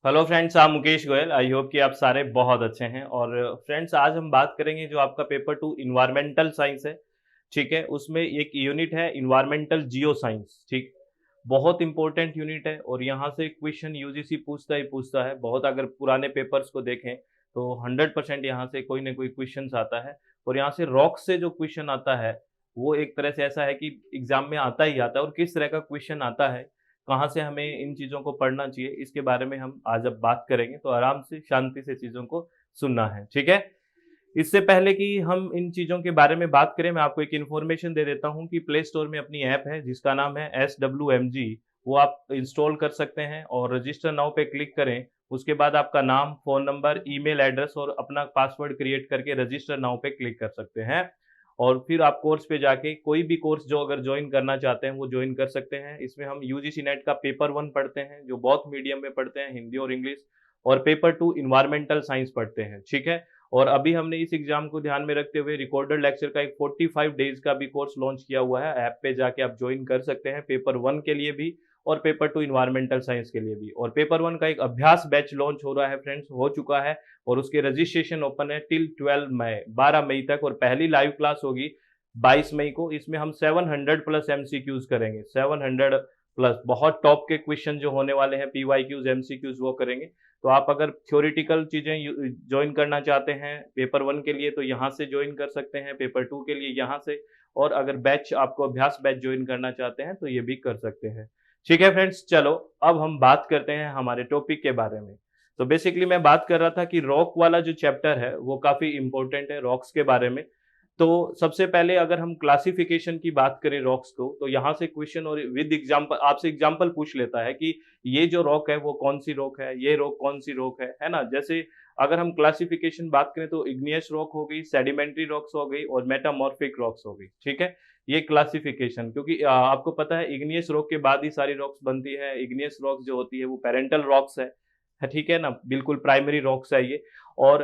Hello friends, आप Mukesh Goyal. I hope कि आप सारे बहुत अच्छे हैं। और फ्रेंड्स, आज हम बात करेंगे जो आपका पेपर टू इन्वायरमेंटल साइंस है। ठीक है, उसमें एक यूनिट है इन्वायरमेंटल जियो साइंस। ठीक, बहुत इंपॉर्टेंट यूनिट है और यहाँ से क्वेश्चन यूजीसी पूछता ही पूछता है। बहुत अगर पुराने पेपर्स को देखें तो 100% यहाँ से कोई ना कोई क्वेश्चन आता है। और यहाँ से रॉक से जो क्वेश्चन आता है वो एक तरह से ऐसा है कि एग्जाम में आता ही आता है। और किस तरह का क्वेश्चन आता है, कहाँ से हमें इन चीज़ों को पढ़ना चाहिए, इसके बारे में हम आज अब बात करेंगे। तो आराम से शांति से चीज़ों को सुनना है, ठीक है। इससे पहले कि हम इन चीज़ों के बारे में बात करें, मैं आपको एक इन्फॉर्मेशन दे देता हूँ कि प्ले स्टोर में अपनी ऐप है जिसका नाम है SWMG। वो आप इंस्टॉल कर सकते हैं और रजिस्टर नाउ पे क्लिक करें। उसके बाद आपका नाम, फ़ोन नंबर, ईमेल एड्रेस और अपना पासवर्ड क्रिएट करके रजिस्टर नाउ पे क्लिक कर सकते हैं। और फिर आप कोर्स पे जाके कोई भी कोर्स जो अगर ज्वाइन करना चाहते हैं वो ज्वाइन कर सकते हैं। इसमें हम यूजीसी नेट का पेपर 1 पढ़ते हैं जो बहुत मीडियम में पढ़ते हैं, हिंदी और इंग्लिश। और पेपर 2 इन्वायरमेंटल साइंस पढ़ते हैं, ठीक है। और अभी हमने इस एग्जाम को ध्यान में रखते हुए रिकॉर्डेड लेक्चर का एक 45 डेज का भी कोर्स लॉन्च किया हुआ है। ऐप पे जाके आप ज्वाइन कर सकते हैं, पेपर 1 के लिए भी और पेपर 2 इन्वायरमेंटल साइंस के लिए भी। और पेपर 1 का एक अभ्यास बैच लॉन्च हो रहा है फ्रेंड्स, हो चुका है। और उसके रजिस्ट्रेशन ओपन है टिल 12 मई तक। और पहली लाइव क्लास होगी 22 मई को। इसमें हम 700 प्लस एमसीक्यूज करेंगे, 700 प्लस बहुत टॉप के क्वेश्चन जो होने वाले हैं, पीवाईक्यूज एमसीक्यूज वो करेंगे। तो आप अगर थ्योरेटिकल चीजें ज्वाइन करना चाहते हैं पेपर 1 के लिए तो यहाँ से ज्वाइन कर सकते हैं, पेपर 2 के लिए यहाँ से। और अगर बैच आपको अभ्यास बैच ज्वाइन करना चाहते हैं तो ये भी कर सकते हैं। ठीक है फ्रेंड्स, चलो अब हम बात करते हैं हमारे टॉपिक के बारे में। तो बेसिकली मैं बात कर रहा था कि रॉक वाला जो चैप्टर है वो काफी इंपॉर्टेंट है, रॉक्स के बारे में। तो सबसे पहले अगर हम क्लासिफिकेशन की बात करें रॉक्स को, तो यहाँ से क्वेश्चन और विद एग्जांपल आपसे एग्जांपल पूछ लेता है कि ये जो रॉक है वो कौन सी रॉक है, ये रॉक कौन सी रॉक है ना। जैसे अगर हम क्लासिफिकेशन बात करें तो इग्नियस रॉक हो गई, सेडिमेंट्री रॉक्स हो गई और मेटामॉर्फिक रॉक्स हो गई, ठीक है। ये क्लासिफिकेशन, क्योंकि आपको पता है इग्नियस रॉक के बाद ही सारी रॉक्स बनती है। इग्नियस रॉक्स जो होती है वो पेरेंटल रॉक्स है, ठीक है ना, बिल्कुल प्राइमरी रॉक्स है ये। और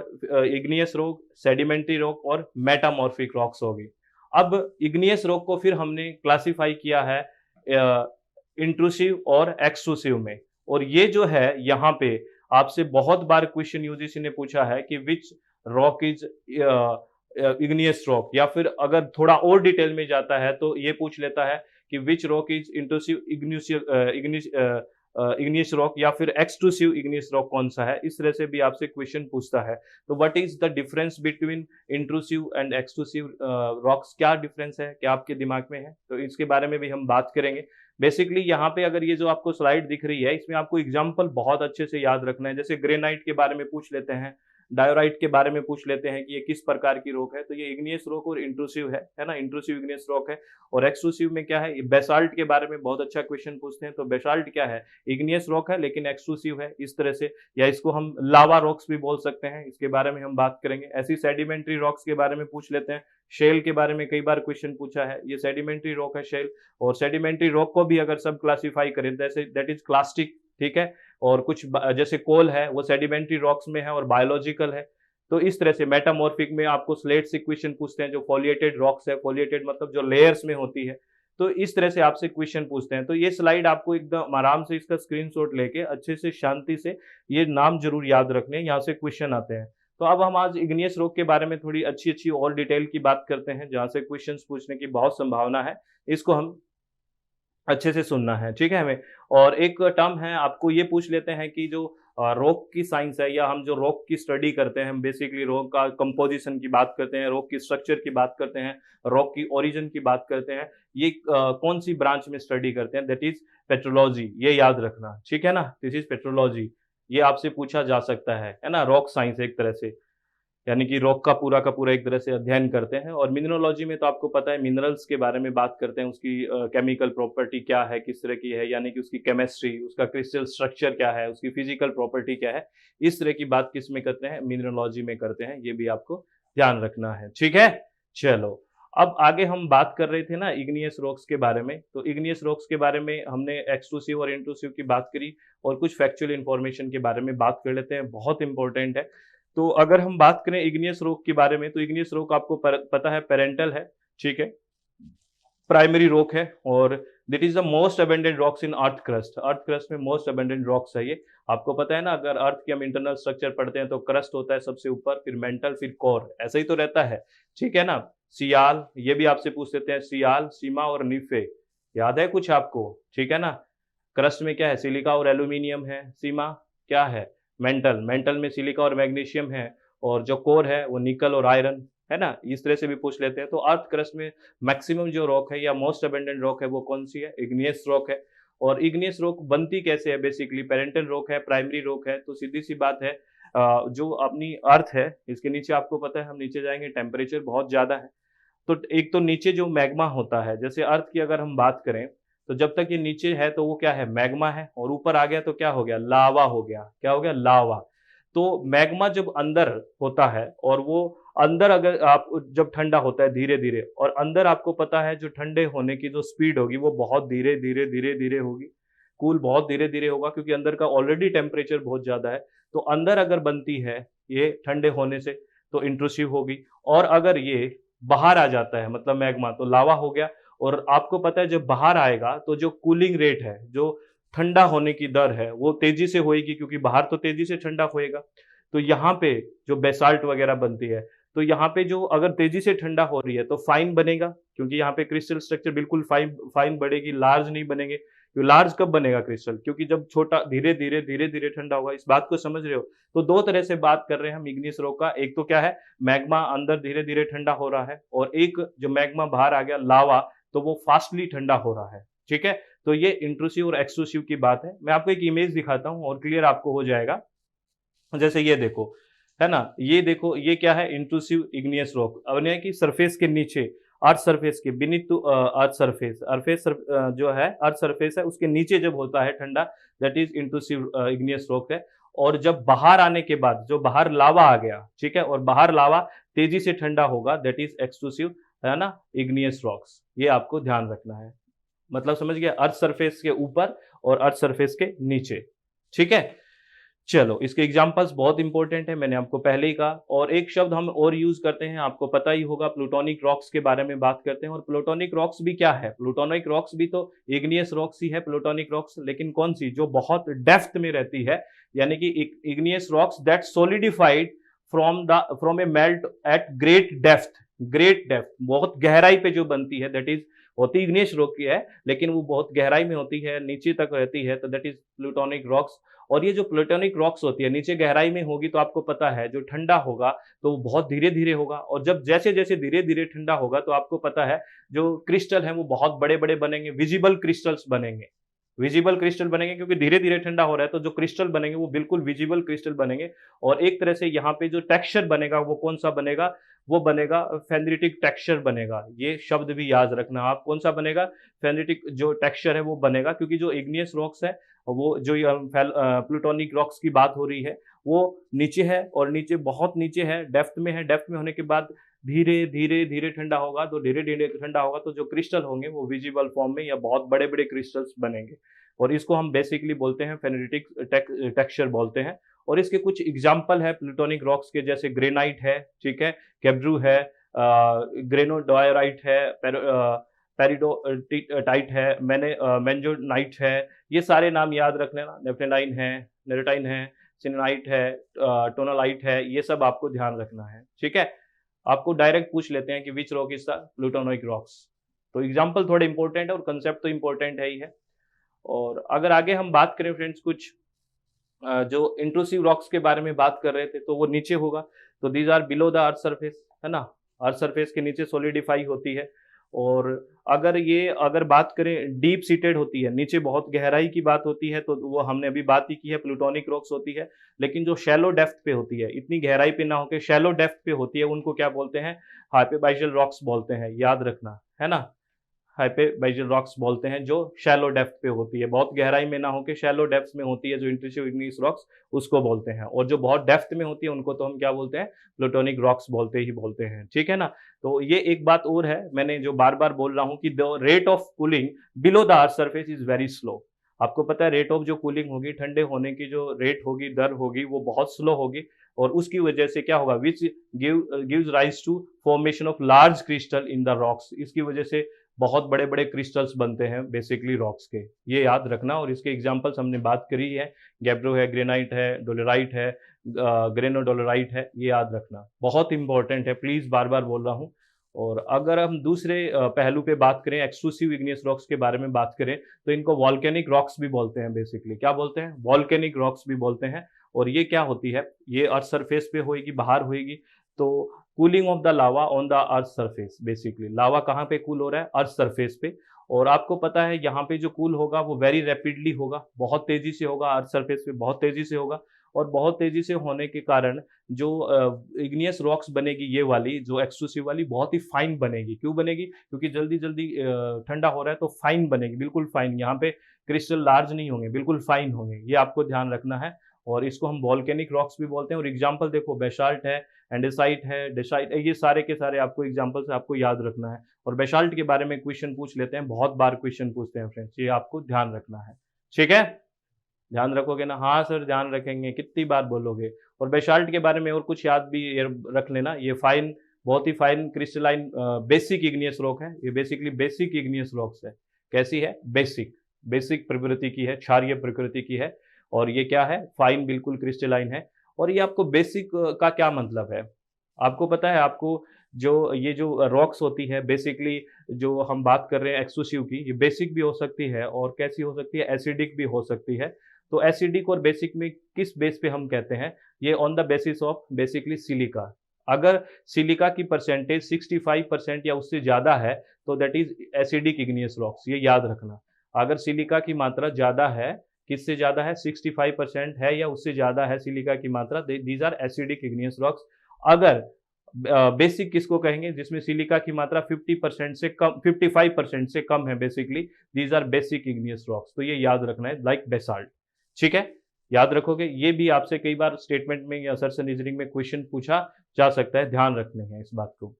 इग्नियस रॉक, सेडिमेंट्री रॉक और मेटामॉर्फिक रॉक्स होगी। अब इग्नियस रॉक को फिर हमने क्लासिफाई किया है इंट्रूसिव और एक्सट्रूसिव में। और ये जो है यहाँ पे आपसे बहुत बार क्वेश्चन यूजीसी ने पूछा है कि which rock is igneous rock, या फिर अगर थोड़ा और डिटेल में जाता है तो ये पूछ लेता है कि which rock is intrusive igneous rock, या फिर एक्सट्रूसिव इग्नियस रॉक कौन सा है। इस तरह से भी आपसे क्वेश्चन पूछता है। तो what is the difference between intrusive and extrusive rocks, क्या डिफरेंस है, क्या आपके दिमाग में है, तो इसके बारे में भी हम बात करेंगे। बेसिकली यहाँ पे अगर ये जो आपको स्लाइड दिख रही है इसमें आपको एग्जाम्पल बहुत अच्छे से याद रखना है। जैसे ग्रेनाइट के बारे में पूछ लेते हैं, डायोराइट के बारे में पूछ लेते हैं कि ये किस प्रकार की रॉक है, तो ये इग्नियस रॉक और इंट्रूसिव है ना, इंट्रूसिव इग्नियस रॉक है। और एक्सट्रूसिव में क्या है, बेसाल्ट के बारे में बहुत अच्छा क्वेश्चन पूछते हैं। तो बेसाल्ट क्या है, इग्नियस रॉक है लेकिन एक्सट्रूसिव है, इस तरह से। या इसको हम लावा रॉक्स भी बोल सकते हैं, इसके बारे में हम बात करेंगे। ऐसी सेडिमेंट्री रॉक्स के बारे में पूछ लेते हैं। शेल के बारे में कई बार क्वेश्चन पूछा है, ये सेडिमेंट्री रॉक है शेल। और सेडिमेंट्री रॉक को भी अगर सब क्लासिफाई करें जैसे दैट इज क्लास्टिक, ठीक है। और कुछ जैसे कोल है वो सेडिमेंट्री रॉक्स में है और बायोलॉजिकल है। तो इस तरह से मेटामॉर्फिक में आपको स्लेट से क्वेश्चन पूछते हैं, जो फोलिएटेड रॉक्स है, फोलिएटेड मतलब जो लेयर्स में होती है। तो इस तरह से आपसे क्वेश्चन पूछते हैं। तो ये स्लाइड आपको एकदम आराम से इसका स्क्रीनशॉट लेके अच्छे से शांति से ये नाम जरूर याद रखने, यहाँ से क्वेश्चन आते हैं। तो अब हम आज इग्नियस रॉक के बारे में थोड़ी अच्छी अच्छी और डिटेल की बात करते हैं, जहाँ से क्वेश्चंस पूछने की बहुत संभावना है। इसको हम अच्छे से सुनना है, ठीक है हमें। और एक टर्म है, आपको ये पूछ लेते हैं कि जो रॉक की साइंस है, या हम जो रॉक की स्टडी करते हैं, हम बेसिकली रॉक का कंपोजिशन की बात करते हैं, रॉक की स्ट्रक्चर की बात करते हैं, रॉक की ओरिजिन की बात करते हैं। ये कौन सी ब्रांच में स्टडी करते हैं, दैट इज पेट्रोलॉजी। ये याद रखना, ठीक है ना, दिस इज पेट्रोलॉजी। ये आपसे पूछा जा सकता है ना। रॉक साइंस एक तरह से, यानी कि रॉक का पूरा एक तरह से अध्ययन करते हैं। और मिनरोलॉजी में तो आपको पता है मिनरल्स के बारे में बात करते हैं, उसकी केमिकल प्रॉपर्टी क्या है, किस तरह की है, यानी कि उसकी केमिस्ट्री, उसका क्रिस्टल स्ट्रक्चर क्या है, उसकी फिजिकल प्रॉपर्टी क्या है। इस तरह की बात किस में करते हैं, मिनरोलॉजी में करते हैं। ये भी आपको ध्यान रखना है, ठीक है। चलो अब आगे हम बात कर रहे थे ना इग्नियस रॉक्स के बारे में। तो इग्नियस रॉक्स के बारे में हमने एक्सट्रूसिव और इंट्रूसिव की बात करी, और कुछ फैक्चुअल इंफॉर्मेशन के बारे में बात कर लेते हैं, बहुत इंपॉर्टेंट है। तो अगर हम बात करें इग्नियस रॉक के बारे में, तो इग्नियस रॉक आपको पता है पेरेंटल है, ठीक है, प्राइमरी रॉक है। और this is the most abundant rocks in earth crust. Earth crust में मोस्ट अबेंडेंट रॉक्स है ये। आपको पता है ना, अगर अर्थ के हम इंटरनल स्ट्रक्चर पढ़ते हैं तो क्रस्ट होता है सबसे ऊपर, फिर मेंटल, फिर कोर, ऐसा ही तो रहता है, ठीक है ना। सियाल, ये भी आपसे पूछ लेते हैं, सियाल, सीमा और निफे, याद है कुछ आपको, ठीक है ना। क्रस्ट में क्या है, सिलिका और एल्यूमिनियम है। सीमा क्या है, मेंटल, मेंटल में सिलिका और मैग्नीशियम है। और जो कोर है वो निकल और आयरन है ना। इस तरह से भी पूछ लेते हैं। तो अर्थ क्रस्ट में मैक्सिमम जो रॉक है या मोस्ट अबेंडेंट रॉक है वो कौन सी है, इग्नियस रॉक है। और इग्नियस रॉक बनती कैसे है, बेसिकली पेरेंटल रॉक है, प्राइमरी रॉक है। तो सीधी सी बात है, जो अपनी अर्थ है इसके नीचे आपको पता है, हम नीचे जाएंगे टेम्परेचर बहुत ज्यादा है। तो एक तो नीचे जो मैग्मा होता है, जैसे अर्थ की अगर हम बात करें, तो जब तक ये नीचे है तो वो क्या है, मैग्मा है। और ऊपर आ गया तो क्या हो गया, लावा हो गया। क्या हो गया, लावा। तो मैग्मा जब अंदर होता है, और वो अंदर अगर आप जब ठंडा होता है धीरे धीरे, और अंदर आपको पता है जो ठंडे होने की जो स्पीड होगी वो बहुत धीरे धीरे धीरे धीरे होगी। कूल बहुत धीरे धीरे होगा, क्योंकि अंदर का ऑलरेडी टेम्परेचर बहुत ज्यादा है। तो अंदर अगर बनती है ये ठंडे होने से तो इंट्रूसिव होगी। और अगर ये बाहर आ जाता है मतलब मैग्मा, तो लावा हो गया। और आपको पता है जब बाहर आएगा तो जो कूलिंग रेट है, जो ठंडा होने की दर है, वो तेजी से होएगी, क्योंकि बाहर तो तेजी से ठंडा होएगा। तो यहाँ पे जो बेसाल्ट वगैरह बनती है, तो यहाँ पे जो अगर तेजी से ठंडा हो रही है तो फाइन बनेगा, क्योंकि यहाँ पे क्रिस्टल स्ट्रक्चर बिल्कुल फाइन फाइन बढ़ेगी, लार्ज नहीं बनेंगे। लार्ज कब बनेगा क्रिस्टल, क्योंकि जब छोटा धीरे धीरे धीरे धीरे ठंडा होगा। इस बात को समझ रहे हो। तो दो तरह से बात कर रहे हैं हम इग्नियस रॉक का। एक तो क्या है, मैग्मा अंदर धीरे धीरे ठंडा हो रहा है, और एक जो मैग्मा बाहर आ गया लावा, तो वो फास्टली ठंडा हो रहा है, ठीक है। तो ये इंट्रूसिव और एक्सट्रूसिव की बात है। मैं आपको एक इमेज दिखाता हूँ और क्लियर आपको हो जाएगा। जैसे ये देखो, है ना, ये देखो, ये क्या है, इंट्रूसिव इग्नियस रॉक। अब की सरफेस के नीचे, अर्थ सरफेस के बीनीथ टू अर्थ सरफेस, जो है अर्थ सरफेस है उसके नीचे जब होता है ठंडा, that is intrusive igneous rock है। और जब बाहर आने के बाद, जो बाहर लावा आ गया, ठीक है, और बाहर लावा तेजी से ठंडा होगा, दैट इज एक्सट्रूसिव, है ना, इग्नियस रॉक्स। ये आपको ध्यान रखना है। मतलब समझ गया, अर्थ सरफेस के ऊपर और अर्थ सरफेस के नीचे, ठीक है। चलो, इसके एग्जांपल्स बहुत इंपॉर्टेंट है, मैंने आपको पहले ही कहा। और एक शब्द हम और यूज करते हैं, आपको पता ही होगा, प्लूटोनिक रॉक्स के बारे में बात करते हैं। और प्लूटोनिक रॉक्स भी क्या है, प्लूटोनिक रॉक्स भी तो इग्नियस रॉक्स ही है, प्लूटोनिक रॉक्स, लेकिन कौन सी, जो बहुत डेप्थ में रहती है। यानी कि igneous rocks that solidified from a melt at great depth. Great depth, बहुत गहराई पे जो बनती है, दैट इज होती इग्नियस रॉक की है, लेकिन वो बहुत गहराई में होती है, नीचे तक रहती है, तो दैट इज प्लूटोनिक रॉक्स। और ये जो प्लूटोनिक रॉक्स होती है नीचे गहराई में होगी, तो आपको पता है जो ठंडा होगा तो वो बहुत धीरे धीरे होगा। और जब जैसे जैसे धीरे धीरे ठंडा होगा, तो आपको पता है जो क्रिस्टल है वो बहुत बड़े बड़े बनेंगे, विजिबल क्रिस्टल्स बनेंगे। विजिबल क्रिस्टल बनेंगे, क्योंकि धीरे धीरे ठंडा हो रहा है, तो जो क्रिस्टल बनेंगे वो बिल्कुल विजिबल क्रिस्टल बनेंगे। और एक तरह से यहाँ पे जो टेक्सचर बनेगा वो कौन सा बनेगा, वो बनेगा फेनरिटिक टेक्सचर बनेगा। ये शब्द भी याद रखना आप, कौन सा बनेगा, फेनरिटिक जो टेक्सचर है वो बनेगा। क्योंकि जो इग्नियस रॉक्स है, वो जो प्लूटोनिक रॉक्स की बात हो रही है, वो नीचे है, और नीचे बहुत नीचे है, डेप्थ में है। डेप्थ में होने के बाद धीरे धीरे धीरे ठंडा होगा, तो धीरे धीरे ठंडा होगा तो जो क्रिस्टल होंगे वो विजिबल फॉर्म में या बहुत बड़े बड़े क्रिस्टल्स बनेंगे। और इसको हम बेसिकली बोलते हैं फेनेटिक टेक्सचर बोलते हैं। और इसके कुछ एग्जाम्पल है प्लूटोनिक रॉक्स के, जैसे ग्रेनाइट है, ठीक है, केब्रू है, ग्रेनोडायराइट है, पेरिडोटाइट है, मेंजोनाइट है। ये सारे नाम याद रख लेना। नेफ्टेनाइन है, नेरेटाइन है, सिनेनाइट है, टोनालाइट है, ये सब आपको ध्यान रखना है, ठीक है। आपको डायरेक्ट पूछ लेते हैं कि which rock is the plutonic rocks. तो एग्जाम्पल थोड़े इंपॉर्टेंट है और कंसेप्ट तो इंपॉर्टेंट है ही है। और अगर आगे हम बात करें फ्रेंड्स, कुछ जो इंट्रूसिव रॉक्स के बारे में बात कर रहे थे, तो वो नीचे होगा। तो these are below the earth surface, है ना, अर्थ सरफेस के नीचे सॉलिडिफाई होती है। और अगर बात करें डीप सीटेड होती है, नीचे बहुत गहराई की बात होती है, तो वो हमने अभी बात ही की है, प्लूटोनिक रॉक्स होती है। लेकिन जो शैलो डेप्थ पे होती है, इतनी गहराई पे ना होकर शैलो डेप्थ पे होती है, उनको क्या बोलते हैं, हाइपोबाइजल रॉक्स बोलते हैं, याद रखना, है ना। हाइपोबाइजल रॉक्स बोलते हैं जो शैलो डेप्थ पे होती है, बहुत गहराई में ना होकर शैलो डेप्थ में होती है, जो इंट्रूसिव इग्नियस रॉक्स, उसको बोलते हैं। और जो बहुत डेप्थ में होती है उनको तो हम क्या बोलते हैं, प्लूटोनिक रॉक्स बोलते हैं, ठीक है ना। तो ये एक बात और है, मैंने जो बार बार बोल रहा हूँ कि the rate of cooling below the earth surface is very slow. आपको पता है रेट ऑफ जो कूलिंग होगी, ठंडे होने की जो रेट होगी, दर होगी, वो बहुत स्लो होगी। और उसकी वजह से क्या होगा, which gives rise to formation of large crystal in the rocks. इसकी वजह से बहुत बड़े बड़े क्रिस्टल्स बनते हैं बेसिकली रॉक्स के, ये याद रखना। और इसके एग्जांपल्स हमने बात करी है, गैब्रो है, ग्रेनाइट है, डोलेराइट है, ग्रेनोडोलेराइट है, ये याद रखना बहुत इंपॉर्टेंट है, प्लीज बार बार बोल रहा हूँ। और अगर हम दूसरे पहलू पे बात करें, एक्सक्लूसिव इग्नियस रॉक्स के बारे में बात करें, तो इनको वॉल्केनिक रॉक्स भी बोलते हैं। बेसिकली क्या बोलते हैं? वॉल्केनिक रॉक्स भी बोलते हैं। और ये क्या होती है? ये अर्थ सरफेस पे होएगी, बाहर होएगी। तो cooling of the lava on the earth surface, basically lava कहाँ पे कूल हो रहा है? अर्थ सरफेस पे। और आपको पता है यहाँ पे जो कूल होगा वो वेरी रैपिडली होगा, बहुत तेजी से होगा, अर्थ सरफेस पे बहुत तेजी से होगा। और बहुत तेजी से होने के कारण जो इग्नियस रॉक्स बनेगी, ये वाली जो एक्सक्लूसिव वाली, बहुत ही फाइन बनेगी। क्यों बनेगी? क्योंकि जल्दी जल्दी ठंडा हो रहा है तो फाइन बनेगी, बिल्कुल फाइन। यहाँ पे क्रिस्टल लार्ज नहीं होंगे, बिल्कुल फाइन होंगे, ये आपको ध्यान रखना है। और इसको हम वॉल्केनिक रॉक्स भी बोलते हैं। और एग्जाम्पल देखो, बेसाल्ट है, एंडेसाइट है, डेसाइट, ये सारे के सारे आपको एग्जाम्पल्स आपको याद रखना है। और बेसाल्ट के बारे में क्वेश्चन पूछ लेते हैं, बहुत बार क्वेश्चन पूछते हैं फ्रेंड्स, ये आपको ध्यान रखना है। ठीक है, ध्यान रखोगे ना? हाँ सर ध्यान रखेंगे, कितनी बार बोलोगे? और बेसाल्ट के बारे में और कुछ याद भी रख लेना, ये फाइन, बहुत ही fine crystalline basic igneous rock है। ये बेसिकली बेसिक इग्नियस रॉक्स है। कैसी है? बेसिक, बेसिक प्रकृति की है, क्षारीय प्रकृति की है। और ये क्या है? फाइन, बिल्कुल क्रिस्टलाइन है। और ये आपको बेसिक का क्या मतलब है? आपको पता है, आपको जो ये जो रॉक्स होती है बेसिकली, जो हम बात कर रहे हैं एक्सक्लूसिव की, ये बेसिक भी हो सकती है और कैसी हो सकती है? एसिडिक भी हो सकती है। तो एसिडिक और बेसिक में किस बेस पे हम कहते हैं? ये on the basis of basically silica. अगर सिलिका की परसेंटेज 65% या उससे ज़्यादा है तो that is acidic igneous rocks, ये याद रखना। अगर सिलिका की मात्रा ज़्यादा है, किससे ज़्यादा है? 65% है या उससे ज़्यादा है सिलिका की मात्रा, these are acidic igneous rocks. अगर बेसिक किसको कहेंगे? जिसमें सिलिका की मात्रा 50% से कम, 55% से कम है, basically these are basic igneous rocks. तो ये याद रखना है, लाइक बेसाल्ट। ठीक है, याद रखोगे। ये भी आपसे कई बार स्टेटमेंट में या सर्च रीजनिंग में क्वेश्चन पूछा जा सकता है, ध्यान रखने हैं इस बात को।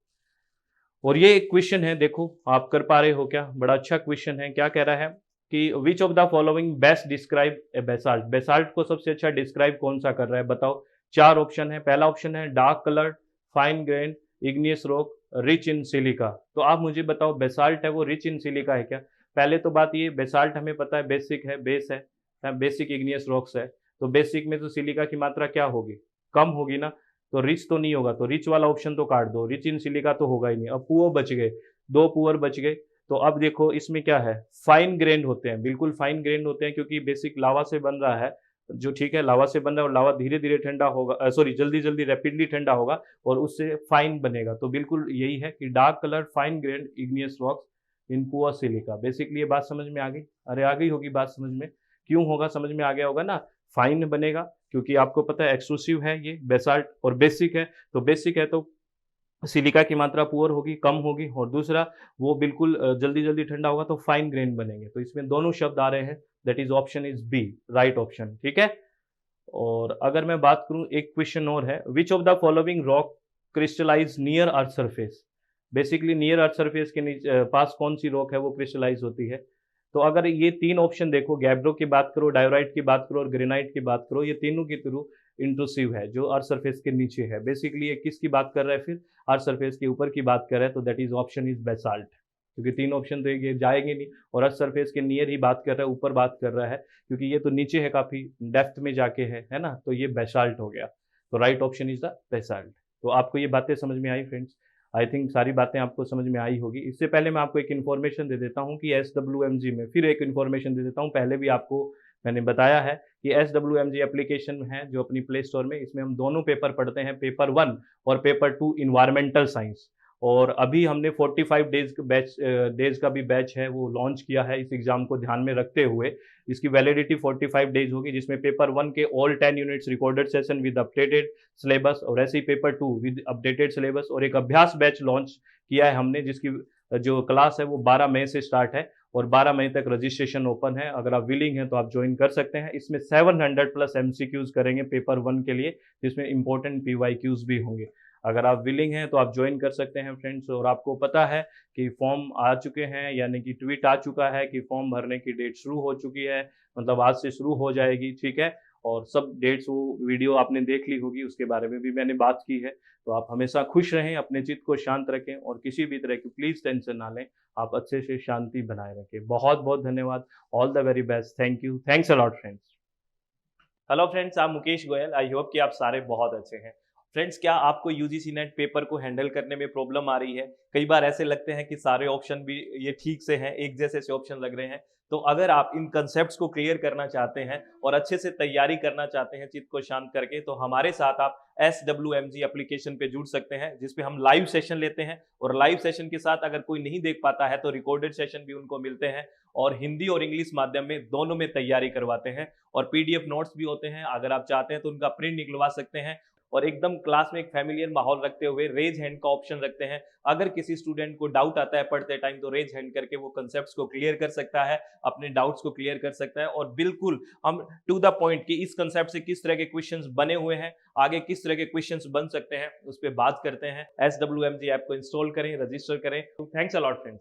और ये एक क्वेश्चन है, देखो आप कर पा रहे हो क्या? बड़ा अच्छा क्वेश्चन है। क्या कह रहा है कि विच of the following best describe A basalt? Basalt को सबसे अच्छा डिस्क्राइब कौन सा कर रहा है, बताओ। चार ऑप्शन है। पहला ऑप्शन है dark colour, fine grain, igneous rock, rich in silica. तो आप मुझे बताओ, बेसाल्ट है वो रिच इन सिलिका है क्या? पहले तो बात ये, बेसाल्ट हमें पता है बेसिक है, बेस है, बेसिक इग्नियस रॉक्स है। तो बेसिक में तो सिलिका की मात्रा क्या होगी? कम होगी ना। तो रिच तो नहीं होगा, तो रिच वाला ऑप्शन तो काट दो, रिच इन सिलिका तो होगा ही नहीं। अब पुअर बच गए, दो पुअर बच गए। तो अब देखो इसमें क्या है? फाइन ग्रेन्ड होते हैं, बिल्कुल फाइन ग्रेन्ड होते हैं, क्योंकि बेसिक लावा से बन रहा है जो, ठीक है, लावा से बन रहा है और लावा धीरे धीरे ठंडा होगा, सॉरी जल्दी जल्दी रैपिडली ठंडा होगा और उससे फाइन बनेगा। तो बिल्कुल यही है कि dark colour fine grand igneous rocks in poor silica. Basically ये बात समझ में आ गई? अरे आ गई होगी बात समझ में, क्यों होगा? समझ में आ गया होगा ना। फाइन बनेगा क्योंकि आपको पता है एक्सक्लूसिव है ये बेसाल्ट, और बेसिक है तो बेसिक है तो सिलिका की मात्रा पुअर होगी, कम होगी। और दूसरा वो बिल्कुल जल्दी जल्दी ठंडा होगा तो फाइन ग्रेन बनेंगे। तो इसमें दोनों शब्द आ रहे हैं, that is option is B, right option. ठीक है। और अगर मैं बात करूं, एक क्वेश्चन और है, which of the following rock crystallize near earth surface? Basically near earth surface के पास कौन सी रॉक है वो क्रिस्टलाइज होती है? तो अगर ये तीन ऑप्शन देखो, गैब्रो की बात करो, डायोराइट की बात करो और ग्रेनाइट की बात करो, ये तीनों के थ्रू इंट्रूसिव है, जो अर्थ सरफेस के नीचे है। बेसिकली ये किसकी बात कर रहा है फिर? अर्थ सरफेस के ऊपर की बात कर रहा है, तो that is option is basalt. क्योंकि तीन ऑप्शन तो ये जाएंगे नहीं, और अर्थ सरफेस के नियर ही बात कर रहा है, ऊपर बात कर रहा है, क्योंकि ये तो नीचे है, काफी डेप्थ में जाके है ना। तो ये बेसाल्ट हो गया। तो right option is the basalt. तो आपको ये बातें समझ में आई फ्रेंड्स? आई थिंक सारी बातें आपको समझ में आई होगी। इससे पहले मैं आपको एक इन्फॉर्मेशन दे देता हूँ कि SWMG में, फिर एक इन्फॉर्मेशन दे देता हूँ। पहले भी आपको मैंने बताया है कि SWMG एप्लीकेशन है जो अपनी प्ले स्टोर में, इसमें हम दोनों पेपर पढ़ते हैं, पेपर 1 और पेपर 2 इन्वायरमेंटल साइंस। और अभी हमने 45 डेज का भी बैच है वो लॉन्च किया है, इस एग्जाम को ध्यान में रखते हुए। इसकी वैलिडिटी 45 डेज होगी, जिसमें पेपर 1 के all 10 units recorded session with updated syllabus, और ऐसे ही पेपर 2 विद अपडेटेड सिलेबस। और एक अभ्यास बैच लॉन्च किया है हमने, जिसकी जो क्लास है वो 12 मई से स्टार्ट है और 12 मई तक रजिस्ट्रेशन ओपन है। अगर आप विलिंग हैं तो आप ज्वाइन कर सकते हैं। इसमें 700 प्लस MCQs करेंगे पेपर 1 के लिए, जिसमें इंपॉर्टेंट PYQs भी होंगे। अगर आप विलिंग हैं तो आप ज्वाइन कर सकते हैं फ्रेंड्स। और आपको पता है कि फॉर्म आ चुके हैं, यानी कि ट्वीट आ चुका है कि फॉर्म भरने की डेट शुरू हो चुकी है, मतलब आज से शुरू हो जाएगी। ठीक है। और सब डेट्स वो वीडियो आपने देख ली होगी, उसके बारे में भी मैंने बात की है। तो आप हमेशा खुश रहें, अपने चित्त को शांत रखें और किसी भी तरह की प्लीज़ टेंशन ना लें। आप अच्छे से शांति बनाए रखें। बहुत-बहुत धन्यवाद। All the very best. Thank you. Thanks a lot friends. Hello friends, I am Mukesh Goyal. I hope कि आप सारे बहुत अच्छे हैं। फ्रेंड्स, क्या आपको यूजीसी नेट पेपर को हैंडल करने में प्रॉब्लम आ रही है? कई बार ऐसे लगते हैं कि सारे ऑप्शन भी ये ठीक से हैं, एक जैसे से ऑप्शन लग रहे हैं। तो अगर आप इन कंसेप्ट्स को क्लियर करना चाहते हैं और अच्छे से तैयारी करना चाहते हैं चित्त को शांत करके, तो हमारे साथ आप SWMG एप्लीकेशन पे जुड़ सकते हैं, जिसपे हम लाइव सेशन लेते हैं और लाइव सेशन के साथ अगर कोई नहीं देख पाता है तो रिकॉर्डेड सेशन भी उनको मिलते हैं और हिंदी और इंग्लिश माध्यम में दोनों में तैयारी करवाते हैं और पीडीएफ नोट्स भी होते हैं। अगर आप चाहते हैं तो उनका प्रिंट निकलवा सकते हैं और एकदम क्लास में एक फैमिलियर माहौल रखते हुए रेज हैंड का ऑप्शन रखते हैं। अगर किसी स्टूडेंट को डाउट आता है पढ़ते टाइम तो रेज हैंड करके वो कंसेप्ट्स को क्लियर कर सकता है, अपने डाउट्स को क्लियर कर सकता है और बिल्कुल हम टू द पॉइंट कि इस कंसेप्ट से किस तरह के क्वेश्चंस बने हुए हैं, आगे किस तरह के क्वेश्चंस बन सकते हैं, उस पर बात करते हैं। SWMG ऐप को इंस्टॉल करें, रजिस्टर करें। Thanks a lot friends.